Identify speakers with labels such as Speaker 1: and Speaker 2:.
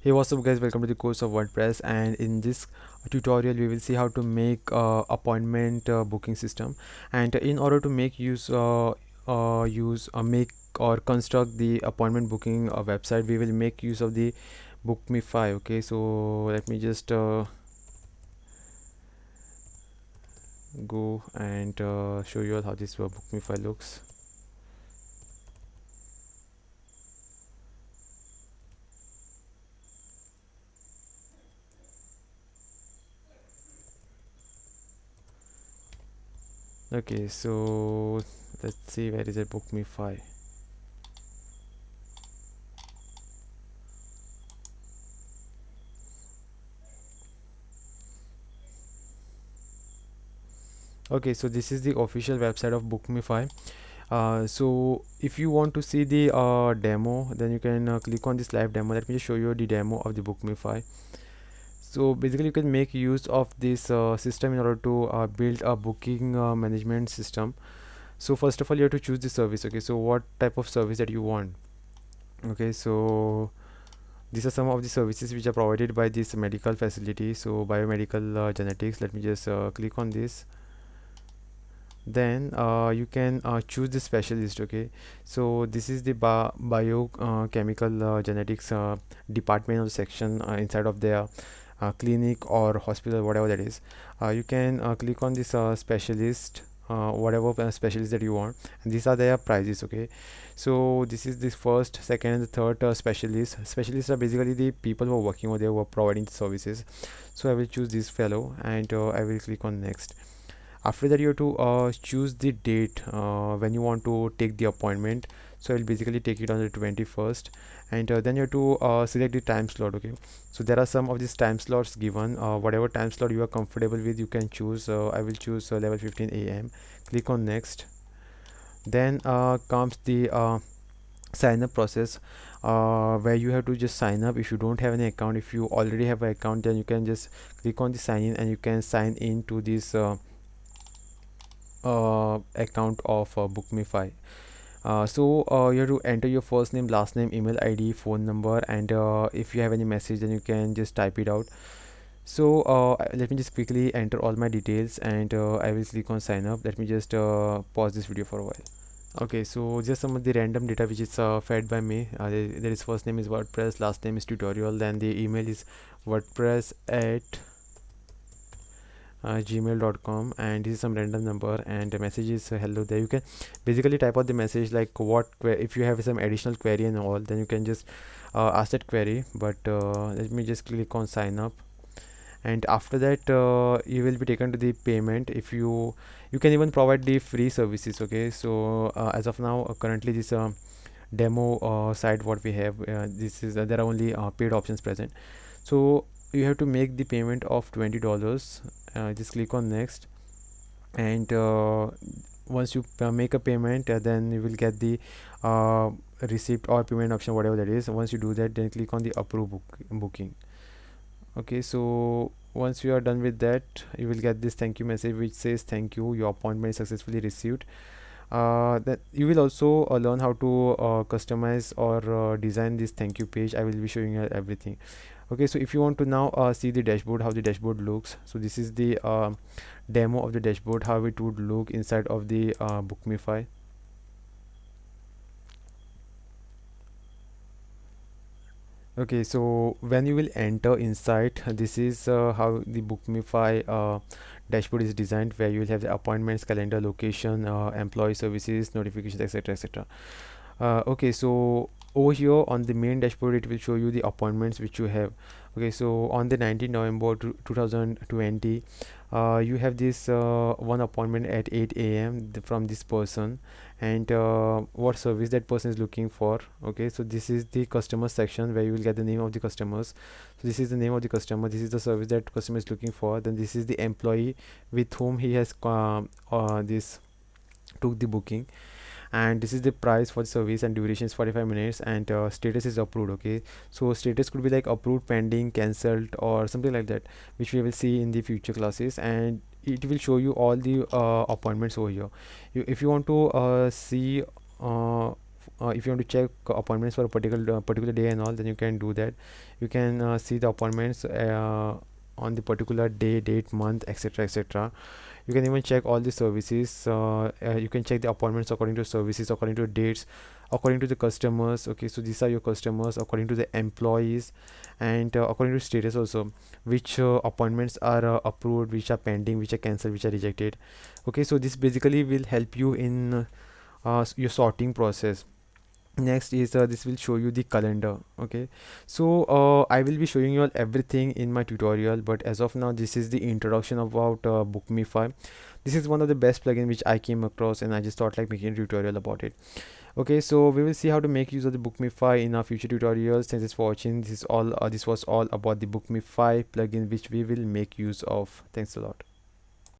Speaker 1: Hey, what's up guys, welcome to the course of WordPress, and in this tutorial we will see how to make appointment booking system. And in order to make or construct the appointment booking website, we will make use of the bookme5. Okay, so let me just go and show you all how this bookme5 looks. Okay, so let's see, where is it, bookme5. Okay, so this is the official website of bookme5. So if you want to see the demo, then you can click on this live demo. Let me just show you the demo of the bookme5. So basically you can make use of this system in order to build a booking management system. So first of all, you have to choose the service. Okay, so what type of service that you want. Okay, so these are some of the services which are provided by this medical facility. So biomedical genetics. Let me just click on this. Then you can choose the specialist. Okay, so this is the biochemical genetics department or section inside of their clinic or hospital, whatever that is. You can click on this specialist, whatever specialist that you want, and these are their prices. Okay, so this is this first, second and the third specialists are basically the people who are working over there, who are providing the services. So I will choose this fellow, and I will click on next. After that, you have to choose the date when you want to take the appointment. So I'll basically take it on the 21st, and then you have to select the time slot. Okay, so there are some of these time slots given. Whatever time slot you are comfortable with, you can choose. I will choose 11:15 a.m. Click on next. Then comes the sign up process, where you have to just sign up. If you don't have any account, if you already have an account, then you can just click on the sign in, and you can sign in to this account of bookme5. So you have to enter your first name, last name, email ID, phone number, and if you have any message, then you can just type it out. So let me just quickly enter all my details, and I will click on sign up. Let me just pause this video for a while. Okay, so just some of the random data which is fed by me. There is first name is WordPress, last name is tutorial, then the email is WordPress at gmail.com, and this is some random number, and the message is hello. There you can basically type out the message, like what if you have some additional query and all, then you can just ask that query. But let me just click on sign up, and after that you will be taken to the payment. If you can even provide the free services. Okay, so as of now, currently this demo site what we have, this is there are only paid options present. So you have to make the payment of $20. Just click on next, and once you make a payment, then you will get the receipt or payment option, whatever that is. Once you do that, then click on the approve booking. Okay, so once you are done with that, you will get this thank you message which says thank you, your appointment is successfully received. That you will also learn how to customize or design this thank you page. I will be showing you everything. Okay, so if you want to now see the dashboard, how the dashboard looks, so this is the demo of the dashboard, how it would look inside of the bookme5. Okay, so when you will enter inside, this is how the bookme5 dashboard is designed, where you will have the appointments, calendar, location, employee services, notifications, etc, etc. Okay, so over here on the main dashboard, it will show you the appointments which you have. Okay, so on the 19th November 2020, you have this one appointment at 8 a.m. from this person, and what service that person is looking for. Okay, so this is the customer section, where you will get the name of the customers. So this is the name of the customer, this is the service that customer is looking for. Then this is the employee with whom he has this took the booking, and this is the price for the service, and duration is 45 minutes, and status is approved. Okay, so status could be like approved, pending, cancelled, or something like that, which we will see in the future classes. And it will show you all the appointments over here. If you want to see if you want to check appointments for a particular day and all, then you can do that. You can see the appointments on the particular day, date, month, etc, etc. You can even check all the services. You can check the appointments according to services, according to dates, according to the customers. Okay, so these are your customers, according to the employees, and according to status also, which appointments are approved, which are pending, which are cancelled, which are rejected. Okay, so this basically will help you in your sorting process. Next is this will show you the calendar. Okay, so I will be showing you all everything in my tutorial, but as of now this is the introduction about bookmify. This is one of the best plugin which I came across, and I just thought like making a tutorial about it. Okay, so we will see how to make use of the bookmify in our future tutorials. Thanks for watching. This is all this was all about the bookmify plugin which we will make use of. Thanks a lot.